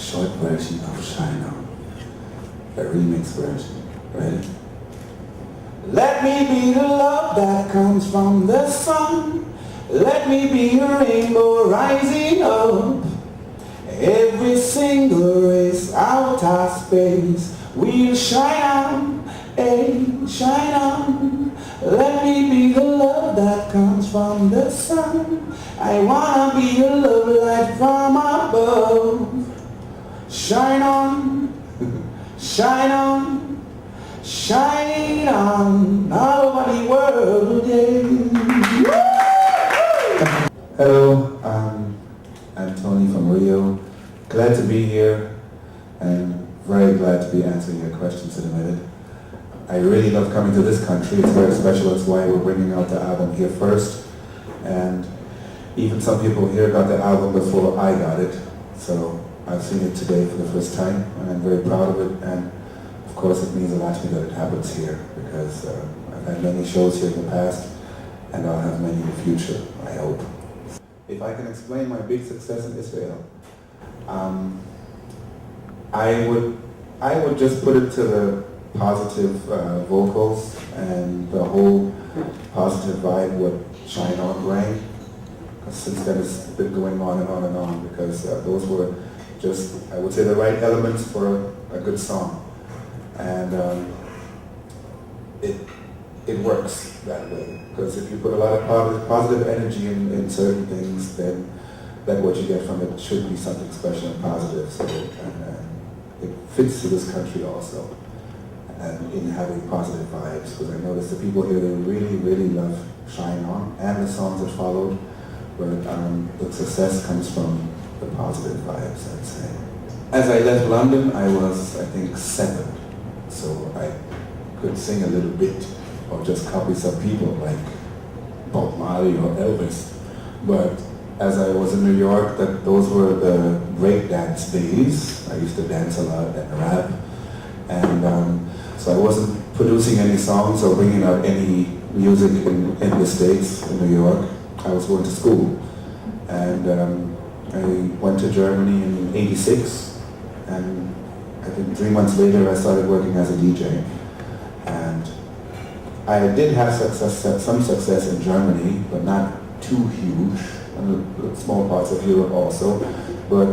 short version of Shine On, a remix version. Ready? Let me be the love that comes from the sun. Let me be a rainbow rising up. Every single race out of space, we'll shine on, hey, shine on. Let me be the love that comes from the sun. I wanna be a love light from above. Shine on, shine on, shine on all over the world. Yeah. Hello, I'm Tony from Rio. Glad to be here and very glad to be answering your questions in a minute. I really love coming to this country. It's very special. That's why we're bringing out the album here first. And even some people here got the album before I got it. So I've seen it today for the first time and I'm very proud of it. And of course it means a lot to me that it happens here because I've had many shows here in the past and I'll have many in the future, I hope. If I can explain my big success in Israel, I would just put it to the positive vocals and the whole positive vibe what Shine On bring. Since then it's been going on and on and on because those were just, I would say, the right elements for a good song. And it works that way because if you put a lot of positive energy in certain things, then what you get from it should be something special and positive. So and it fits to this country also, and in having positive vibes. Because I noticed the people here, they really, really love Shine On and the songs that followed. But the success comes from the positive vibes, I'd say. As I left London, I was, I think, 7, so I could sing a little bit or just copy some people like Bob Marley or Elvis. But as I was in New York, those were the breakdance days. I used to dance a lot and rap. And so I wasn't producing any songs or bringing out any music in the States, in New York. I was going to school. And I went to Germany in '86. And I think 3 months later I started working as a DJ. And I did have some success in Germany, but not too huge. And small parts of Europe also. But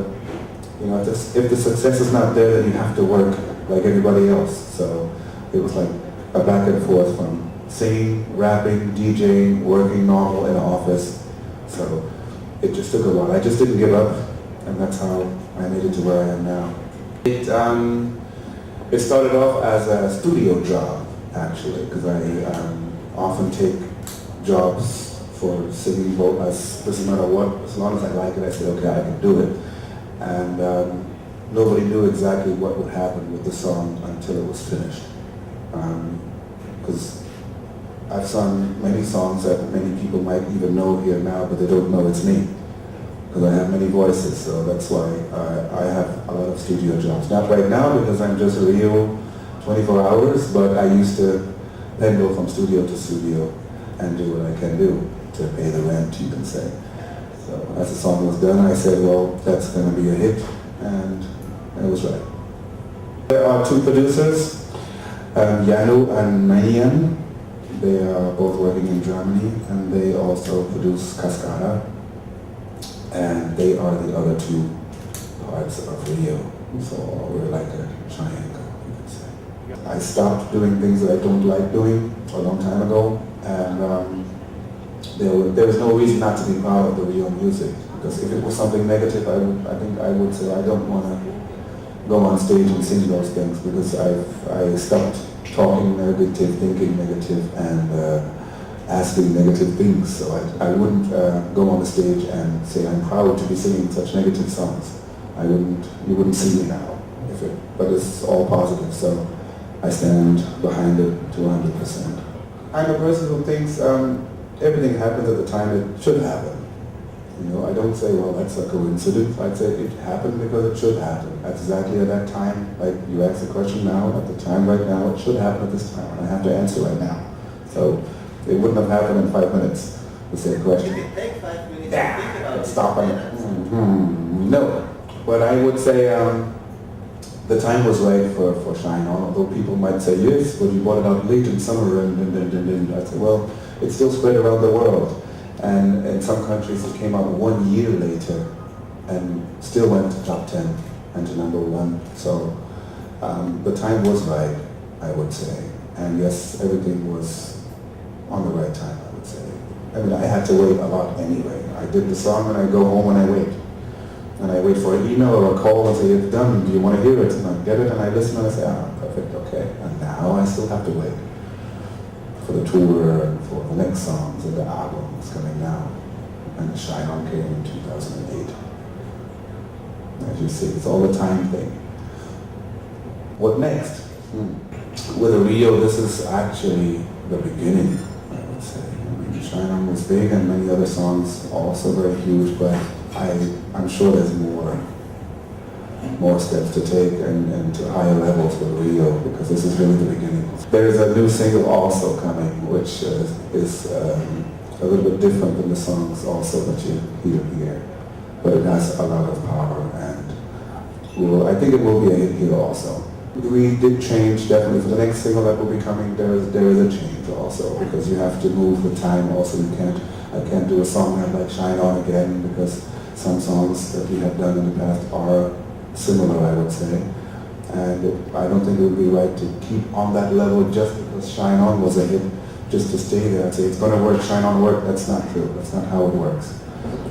you know, if the success is not there, then you have to work like everybody else. So it was like a back and forth from singing, rapping, DJing, working normal in an office. So it just took a while. I just didn't give up, and that's how I made it to where I am now. It started off as a studio job, actually, because I often take jobs for singing as no matter what, as long as I like it, I said, okay, I can do it. And nobody knew exactly what would happen with the song until it was finished. Because I've sung many songs that many people might even know here now, but they don't know it's me. Because I have many voices, so that's why I have a lot of studio jobs. Not right now, because I'm just a real 24 hours, but I used to then go from studio to studio and do what I can do to pay the rent, you can say. So as the song was done, I said, well, that's going to be a hit, and it was right. There are 2 producers, Janu and Mayan. They are both working in Germany, and they also produce Cascada, and they are the other 2 parts of Rio. So we're like a triangle, you could say. I stopped doing things that I don't like doing a long time ago, and there was no reason not to be proud of the Rio music, because if it was something negative, I think I would say I don't want to go on stage and sing those things, because I stopped talking negative, thinking negative, and asking negative things. So I wouldn't go on the stage and say I'm proud to be singing such negative songs. You wouldn't see me now, but it's all positive, so I stand behind it to 100%. I'm a person who thinks everything happens at the time it should happen. You know, I don't say, well, that's a coincidence. I'd say it happened because it should happen. Exactly at that time, like you asked the question now, at the time right now, it should happen at this time, and I have to answer right now. So it wouldn't have happened in 5 minutes, the same question. Did it take 5 minutes to think about it? Stop it. No. But I would say the time was right for Shine On, although people might say, yes, but you brought it out late in summer, and I said, well, it's still spread around the world. And in some countries it came out 1 year later and still went to top 10 and to number 1. So the time was right, I would say. And yes, everything was on the right time, I would say. I mean, I had to wait a lot anyway. I did the song and I go home and I wait. And I wait for an email or a call and say, it's done, do you want to hear it? And I get it and I listen and I say, ah, perfect, okay. And now I still have to wait for the tour and for the next songs and the albums coming now. And Shine On came in 2008. As you see, it's all a time thing. What next? With Rio, this is actually the beginning, I would say. I mean, Shine On was big and many other songs also very huge, but I'm sure there's more steps to take and to higher levels with Rio, because this is really the beginning. There is a new single also coming, which is a little bit different than the songs also that you hear here, but it has a lot of power, and I think it will be a hit here also. We did change definitely for the next single that will be coming. There is a change also, because you have to move with time also. I can't do a song like Shine On again, because some songs that we have done in the past are similar, I would say. And I don't think it would be right to keep on that level just because Shine On was a hit, just to stay there and say it's going to work, Shine On work. That's not true. That's not how it works.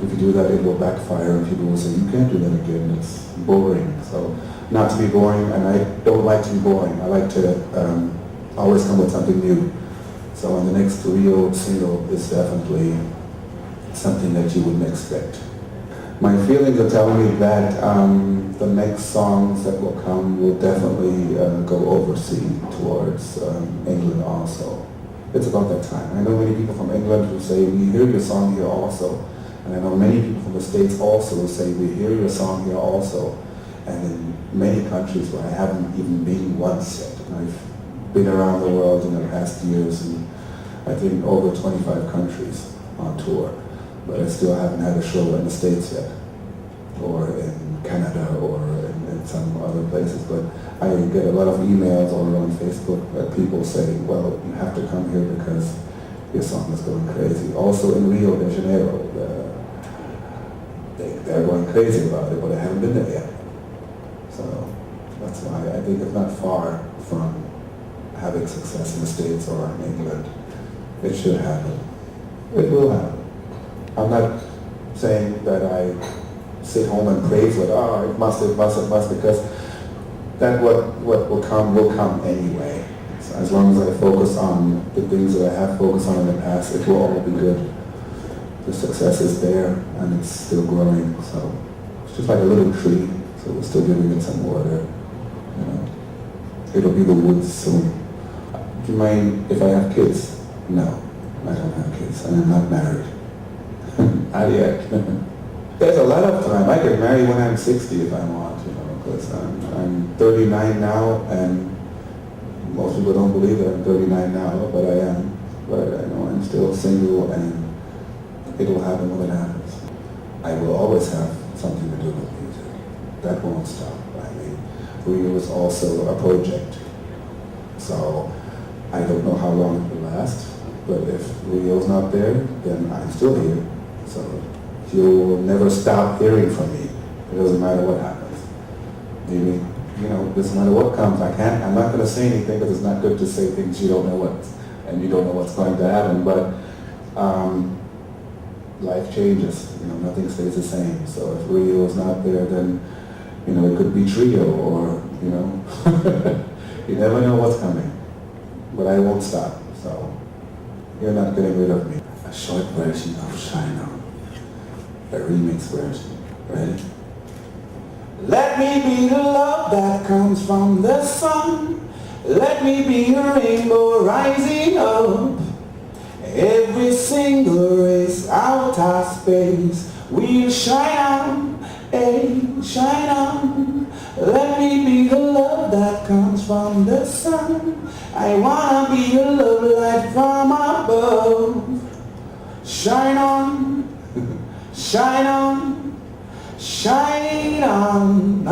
If you do that, it will backfire and people will say, you can't do that again. It's boring. So not to be boring, and I don't like to be boring. I like to always come with something new. So on the next Rio single is definitely something that you wouldn't expect. My feelings are telling me that the next songs that will come will definitely go overseas towards England also. It's about that time. I know many people from England who say, we hear your song here also. And I know many people from the States also who say, we hear your song here also. And in many countries where I haven't even been once yet. And I've been around the world in the past years, and I think over 25 countries on tour. But I still haven't had a show in the States yet, or in Canada, or in some other places. But I get a lot of emails or on Facebook that people say, well, you have to come here because your song is going crazy. Also in Rio de Janeiro, they're going crazy about it, but I haven't been there yet. So that's why I think it's not far from having success in the States or in England. It should happen. It will happen. I'm not saying that I sit home and pray for it, it must, because that what will come anyway. So as long as I focus on the things that I have focused on in the past, it will all be good. The success is there and it's still growing, so it's just like a little tree, so we're still giving it some water. You know, it'll be the woods soon. Do you mind if I have kids? No, I don't have kids, and I'm not married. Not yet. There's a lot of time. I could marry when I'm 60 if I want, you know, because I'm 39 now, and most people don't believe that I'm 39 now, but I am. But I know I'm still single, and it will happen when it happens. I will always have something to do with music. That won't stop. I mean, Rio is also a project. So I don't know how long it will last, but if Rio's not there, then I'm still here. So you'll never stop hearing from me. It doesn't matter what happens. Maybe, you know, it doesn't matter what comes. I'm not going to say anything because it's not good to say things you don't know and you don't know what's going to happen. But life changes. You know, nothing stays the same. So if Rio is not there, then, you know, it could be Trio, or, you know, you never know what's coming. But I won't stop. So you're not getting rid of me. A short version of Shine On. A remix version. Ready? Let me be the love that comes from the sun. Let me be a rainbow rising up. Every single race out of space, we'll shine on, hey, shine on. Let me be the love that comes from the sun. I wanna be a love light from above. Shine on, shine on, Shine on,